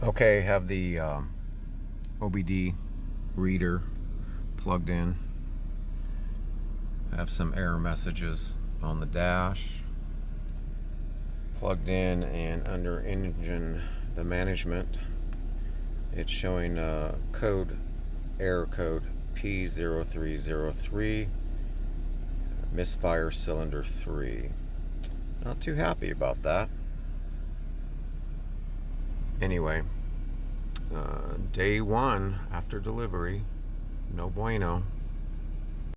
Okay, have the OBD reader plugged in. Have some error messages on the dash. Plugged in, and under engine, the management, it's showing error code P0303, Misfire cylinder 3. Not too happy about that. Anyway, day one after delivery, no bueno.